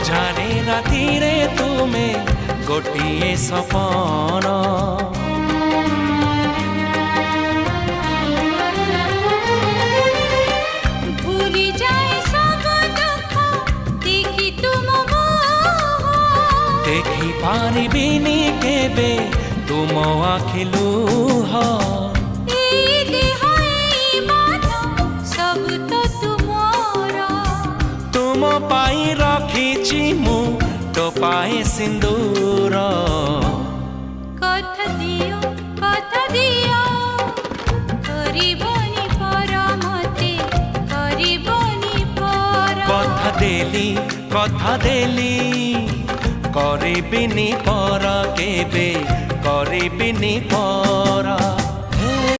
ଅନ୍ଧାରେ ରାତିରେ ତୁମେ ଗୋଟିଏ ସପନ। ଭୁଲି ଯାଏ ସବୁ ଦୁଃଖ ଦେଖି ତୁମ ମୁହଁ। ଦେଖି ପାରିବିନି କେବେ ତୁମ ଆଖି ଲୁହ। ଏଇ ଦେହ ଏଇ ମନ ସବୁ ତ ତୁମର। ତୁମ ପାଇଁ ରଖିଛି ମୁଁ ଟୋପାଏ ସିନ୍ଦୁର। କଥା ଦିଅ କରିବନି ପର ମତେ କରିବନି ପର। କଥା ଦେଲି କରିବିନି ପର କେବେ କରିବିନି ପର।